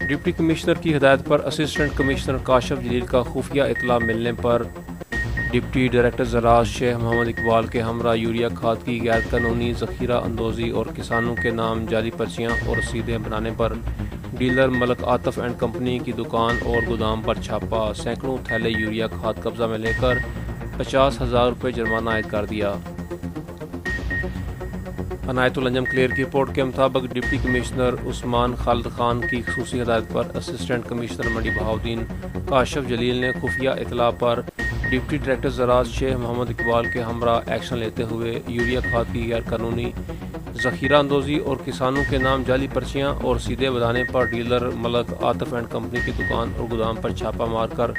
Deputy commissioner की हिदायत पर असिस्टेंट कमिश्नर काशिफ जलील का खुफिया इतला मिलने पर डिप्टी डायरेक्टर ज़राअत शेख मोहम्मद इकबाल के हमरा यूरिया खाद की गैर कानूनी ज़ख़ीरा अंदोज़ी और किसानों के नाम जाली पर्चियाँ और रसीदें बनाने पर dealer Malik Atif and company की दुकान और गोदाम पर छापा, सैकड़ों थैले यूरिया खाद कब्जा में लेकर 50,000 रुपये जुर्माना आयद कर दिया। अनायतुल अंजम क्लियर की रिपोर्ट के मुताबिक डिप्टी कमिश्नर उस्मान खालिद खान की खुसूसी हिदायत पर असिस्टेंट कमिश्नर मंडी बहाउद्दीन काशिफ जलील ने खुफिया इतला पर डिप्टी डायरेक्टर ज़राअत शेख मोहम्मद इकबाल के हमरा एक्शन लेते हुए यूरिया खाद की गैर कानूनी ज़ख़ीरा अंदोज़ी और किसानों के नाम जाली पर्चियाँ और रसीदें बनाने पर dealer Malik Atif and company की दुकान और गोदाम पर छापा मारकर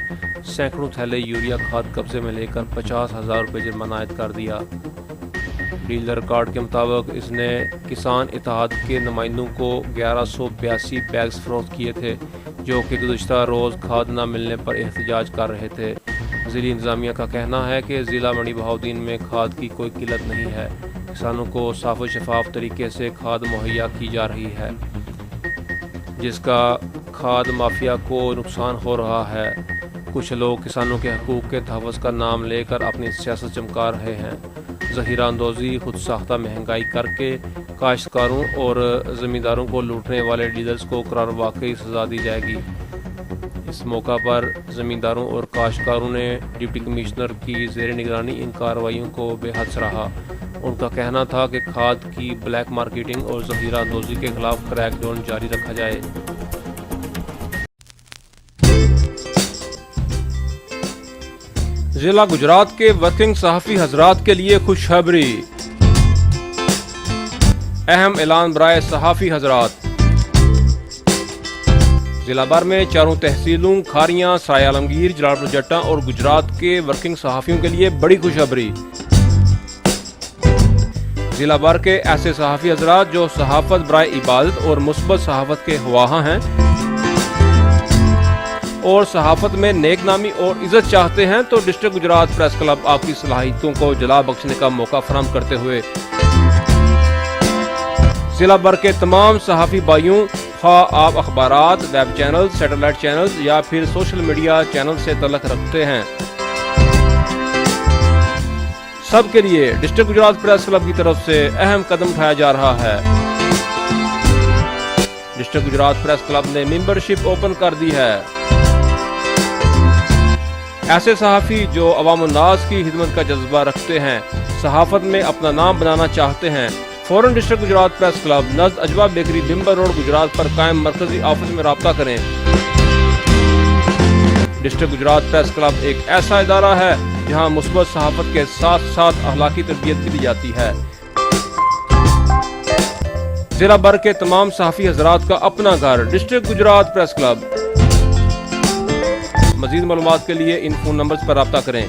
सैकड़ों थैले यूरिया खाद कब्जे में लेकर 50,000 रुपये जुर्माना आयद कर दिया। डीलर रिकॉर्ड के मुताबिक इसने किसान इत्तेहाद के नुमाइंदों को 1182 बैग्स फरोख्त किए थे, जो कि गुज़श्ता रोज़ खाद न मिलने पर एहतजाज कर रहे थे। ज़िली इंतज़ामिया का कहना है कि ज़िला मंडी बहाउद्दीन में खाद की कोई किल्लत नहीं है, किसानों को साफ़ व शफाफ तरीके से खाद मुहैया की जा रही है, जिसका खाद माफिया को नुकसान हो रहा है। कुछ लोग किसानों के हकूक़ के तहफ़्फ़ुज़ का नाम लेकर अपनी सियासत चमका रहे हैं। ज़ख़ीरा अंदोज़ी खुद साख्ता महंगाई करके काश्तकारों और ज़मींदारों को लूटने वाले डीलर्स को करार वाकई सज़ा दी जाएगी। इस मौका पर ज़मींदारों और काश्तकारों ने डिप्टी कमिश्नर की ज़ेर निगरानी इन कार्रवाइयों को बेहद सराहा। उनका कहना था कि खाद की ब्लैक मार्केटिंग और ज़ख़ीरा अंदोज़ी के खिलाफ क्रैकडाउन जारी रखा जाए। जिला गुजरात के वर्किंग सहाफ़ी हजरात के लिए खुशखबरी, अहम ऐलान बराए सहाफ़ी हजरात। जिला भर में चारों तहसीलों खारियां, सराय आलमगीर, जलालपुर जट्टा और गुजरात के वर्किंग सहाफ़ियों के लिए बड़ी खुशखबरी। जिला भर के ऐसे सहाफ़ी हजरात जो सहाफ़त बराए इबादत और मुस्बत सहाफ़त के ख्वाहां हैं और सहाफ़त में नेक नामी और इज़्ज़त चाहते हैं, तो डिस्ट्रिक्ट गुजरात प्रेस क्लब आपकी सलाहियतों को जला बख्शने का मौका फराहम करते हुए जिला भर के तमाम सहाफ़ी भाइयों, खा आप अखबारात, वेब चैनल, सैटेलाइट चैनल्स या फिर सोशल मीडिया चैनल से तल्लुक़ रखते हैं, सब के लिए डिस्ट्रिक्ट गुजरात प्रेस क्लब की तरफ से अहम कदम उठाया जा रहा है। डिस्ट्रिक्ट गुजरात प्रेस क्लब ने मेंबरशिप ओपन कर दी है। ऐसे सहाफ़ी जो अवाम उन्नास की खिदमत का जज्बा रखते हैं, सहाफ़त में अपना नाम बनाना चाहते हैं, फौरन डिस्ट्रिक्ट गुजरात प्रेस क्लब नज़द अजवा बेकरी बिम्बर रोड गुजरात पर कायम मरकजी ऑफिस में रब्ता करें। डिस्ट्रिक्ट गुजरात प्रेस क्लब एक ऐसा इदारा है जहां मुस्बत सहाफ़त के साथ साथ अखलाकी तरबियत भी दी जाती है। जिला भर के तमाम सहाफ़ी हजरात का अपना घर डिस्ट्रिक्ट गुजरात प्रेस क्लब। मज़ीद मालूमात के लिए इन फ़ोन नंबर्स पर रब्ता करें।